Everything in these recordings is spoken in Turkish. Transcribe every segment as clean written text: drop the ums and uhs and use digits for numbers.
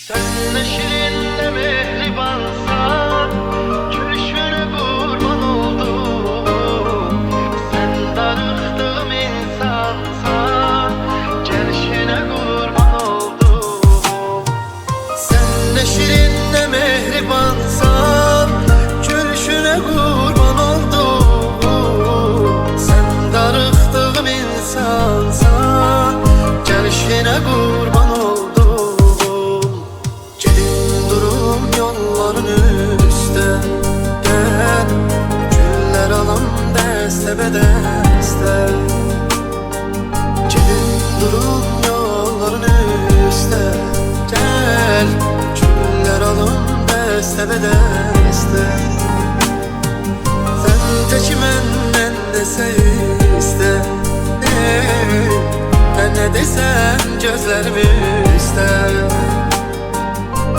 Sen ne şirin ne mehribansan, gülüşüne kurban oldum. Sen darıktığım insansan, gelişine kurban oldum. Sen ne şirin ne mehribansan, gülüşüne kurban oldum. Sen darıktığım insansan, gelişine kurban oldum. Gel, güller alam deste bedeste. Gelin durum yolların üstte. Gel, güller alam deste bedeste. Sen teki menden dese iste. Ben ne desem gözlerimi ister.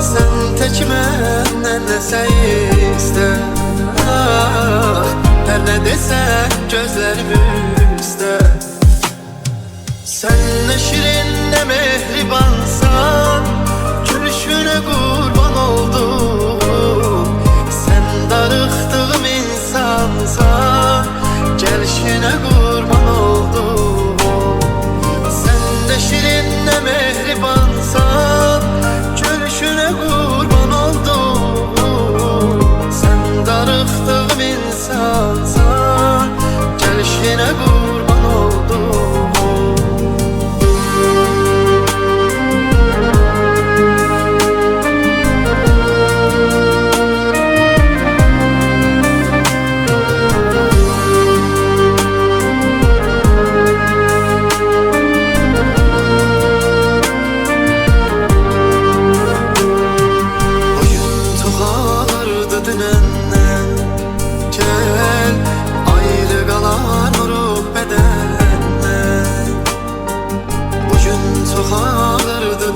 Sen tek menden dese iste. Her ne desen gözlerimi ister. Sen ne şirin ne mehribansan, gülüşüne kurban oldum. Sen darıktığım insansan, gelişine kurban oldum. Sen ne şirin ne mehribansan, gülüşüne kurban oldum. Sen darıktığım insansan, gelişine kurban oldum.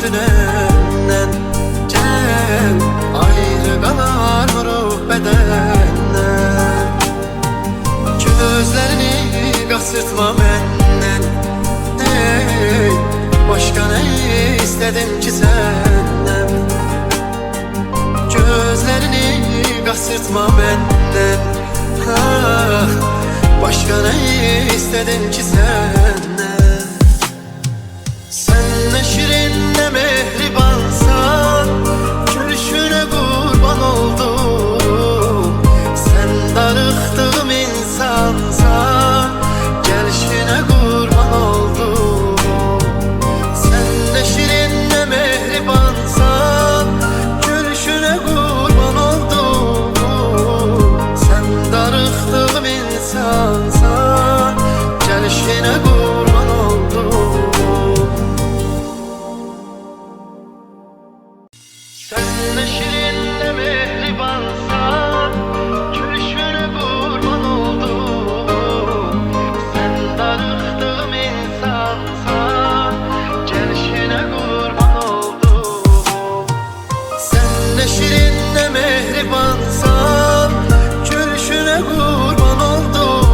Dünenden gel, ayrı kalar mı ruh bedenden? Gözlerini kasırtma benden. Hey, başka ne istedim ki senden? Gözlerini kasırtma benden. Ah, başka ne istedim ki senden? Sen ne şirin ne mehribansan, gülüşüne kurban oldum. Sen darıktığım insansan, gelişine kurban oldum. Sen ne şirin ne mehribansan, gülüşüne kurban oldum. Sen darıktığım insansan, gelişine kurban oldum. Sen ne şirin ne mehribansan, gülüşüne kurban oldum. Sen darıktığım insansan, gelişine kurban oldum. Sen ne şirin ne mehribansan, gülüşüne kurban oldum.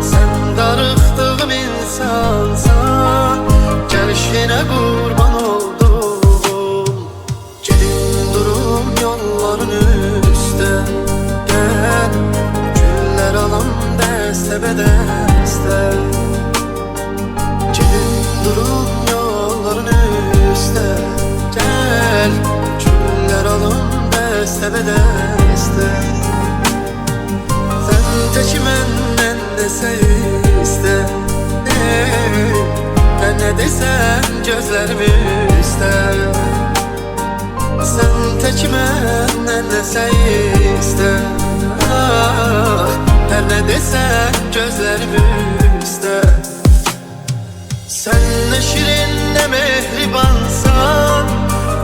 Sen darıktığım insansan, gelişine kurban oldum. Yolların üstte. Gel, güller alam deste bedeste. Gelin durum yolların üstte. Gel, güller alam deste bedeste. Sen tek menden dese iste. Ben ne desem gözlerimi ister. Sen tek menden dese iste. Her ne desen gözlerimi ister. Sen ne şirin ne mehribansan,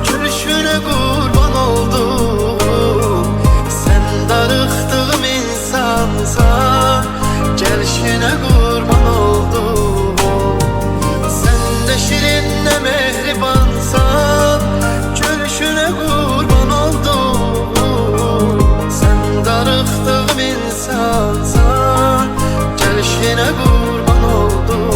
gülüşüne kurban oldum. Sen darıktığım insansan, gelişine kurban oldum. Sen ne şirin ne mehribansan, gülüşüne kurban oldum. Sen darıktığım insansan, gelişine kurban oldum.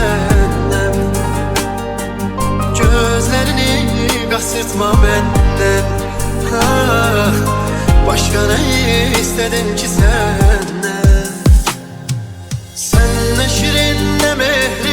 senden. Gözlerini kasırtma benden. Ah, başka ne istedim ki senden? Sen ne şirin ne mehri